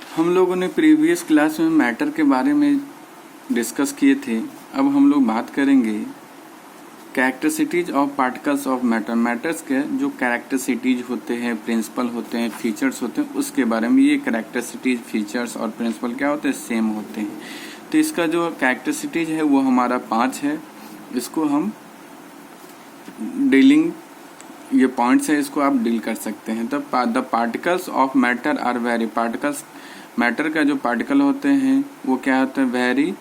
हम लोगों ने प्रीवियस क्लास में मैटर के बारे में डिस्कस किए थे। अब हम लोग बात करेंगे characteristics of particles of matter. Matters के जो कैरेक्टरिस्टिक्स होते हैं, प्रिंसिपल होते हैं, फीचर्स होते हैं, उसके बारे में। ये कैरेक्टरिस्टिक्स, फीचर्स और प्रिंसिपल क्या होते हैं? सेम होते हैं। तो इसका जो कैरेक्टरिस्टिक्स है वो हमारा 5 है। इसको हम डीलिंग, ये पॉइंट्स है, इसको आप डील कर सकते हैं। तो the particles of matter are very. Particles, matter का जो पार्टिकल होते हैं वो क्या होते हैं? वेरी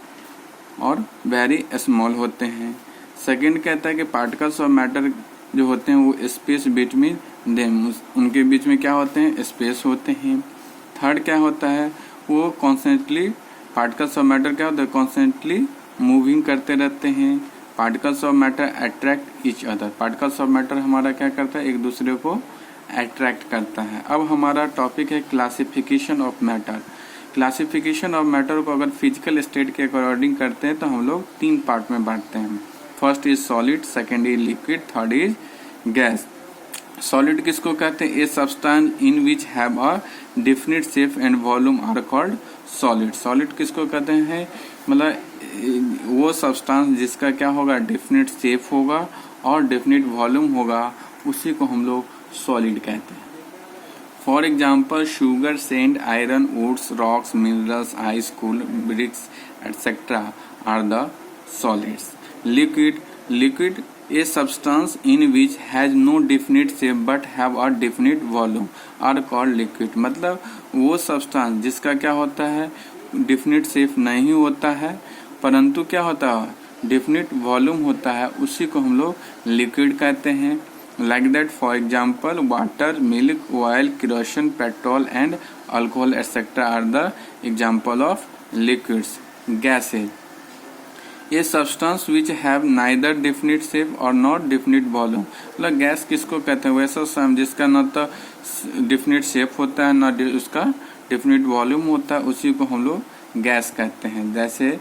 और वेरी स्मॉल होते हैं। सेकंड कहता है कि पार्टिकल्स ऑफ मैटर जो होते हैं वो स्पेस बिटवीन देम, उनके बीच में क्या होते हैं? स्पेस होते हैं। थर्ड क्या होता है? वो कॉन्स्टेंटली, पार्टिकल्स ऑफ मैटर क्या होता है? कॉन्स्टेंटली मूविंग करते रहते हैं। Particles of matter attract each other. Particles of matter हमारा क्या करता है? एक दूसरे को अट्रैक्ट करता है। अब हमारा टॉपिक है classification of matter. Classification of matter को अगर फिजिकल स्टेट के अकॉर्डिंग करते हैं तो हम लोग 3 पार्ट में बांटते हैं। First is solid, second is liquid, third is gas. Solid किसको कहते हैं? A substance in which have a definite shape and volume are called solid. Solid किसको कहते हैं? मतलब वो सब्सटेंस जिसका क्या होगा? डेफिनिट शेप होगा और डेफिनिट वॉल्यूम होगा, उसी को हम लोग सॉलिड कहते हैं। For example sugar, sand, iron, woods, rocks, minerals, ice, coal, bricks etcetera are the solids. Liquid a substance in which has no definite shape but have a definite volume are called liquid। मतलब वो substance जिसका क्या होता है? Definite shape नहीं होता है परंतु क्या होता है? डेफिनेट वॉल्यूम होता है, उसी को हम लोग लिक्विड कहते हैं। Like that for example water, milk, oil, kerosene, petrol and alcohol etcetera are the example of liquids. Gases, ये substance which have neither definite shape और नॉट डेफिनिट वॉल्यूम। मतलब गैस किसको कहते हैं? वैसा सम जिसका न तो डेफिनिट शेप होता है न उसका डेफिनिट वॉल्यूम होता है, उसी को हम लोग गैस कहते हैं। जैसे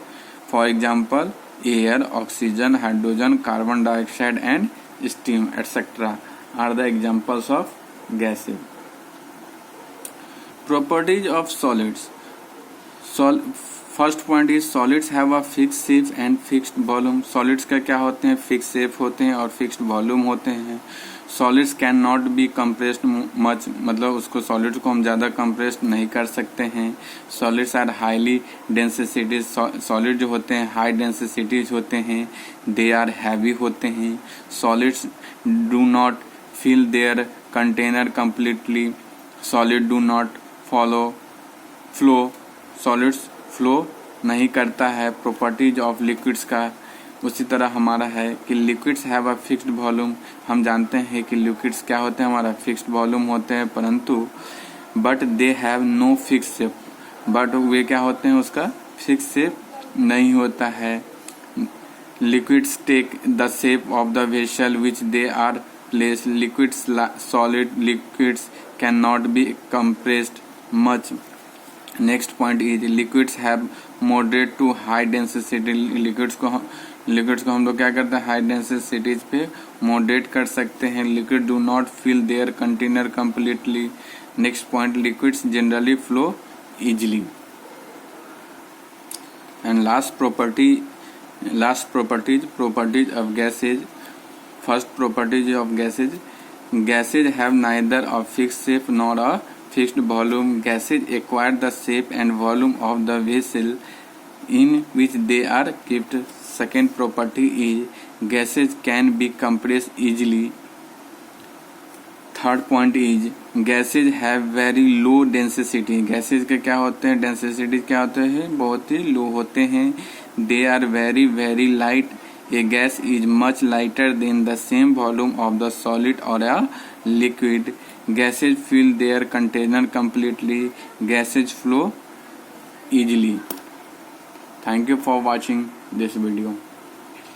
for example air, oxygen, hydrogen, carbon dioxide and steam etcetera are the examples of gases. Properties of solids. First point is solids have a fixed shape and fixed volume. Solids का क्या होते हैं? Fix shape होते हैं और fixed volume होते हैं। Solids can not be compressed much, मतलब उसको सॉलिड्स को हम ज़्यादा कंप्रेस्ड नहीं कर सकते हैं। Solids are highly densities. Solid जो होते हैं हाई डेंसिटीज होते हैं। दे आर हैवी होते हैं। Solids do not fill their container completely. Solid do not flow. Solids flow नहीं करता है। प्रॉपर्टीज ऑफ लिक्विड्स का उसी तरह हमारा है कि liquids have a fixed volume. हम जानते हैं कि लिक्विड्स क्या होते हैं? हमारा फिक्स्ड वॉल्यूम होते हैं, परंतु but they have no fix shape. But वे क्या होते हैं? उसका फिक्स शेप नहीं होता है। Liquids take the shape of the vessel which they are placed. Liquids, solid liquids can not be compressed much. Next point is liquids have moderate to high density. Liquids को हम लोग क्या करते हैं? High densities पे moderate कर सकते हैं। Liquid do not fill their container completely. Next point, liquids generally flow easily. And last properties of gases. First properties of gases have neither a fixed shape nor a fixed volume. Gases acquire the shape and volume of the vessel in which they are kept. Second property is gases can be compressed easily. Third point is gases have very low density. Gases के क्या होते हैं? Density क्या होते हैं? बहुत ही लो होते हैं। They are very very light. A gas is much lighter than the same volume of the solid or a liquid. Gases fill their container completely. Gases flow easily. Thank you for watching this video.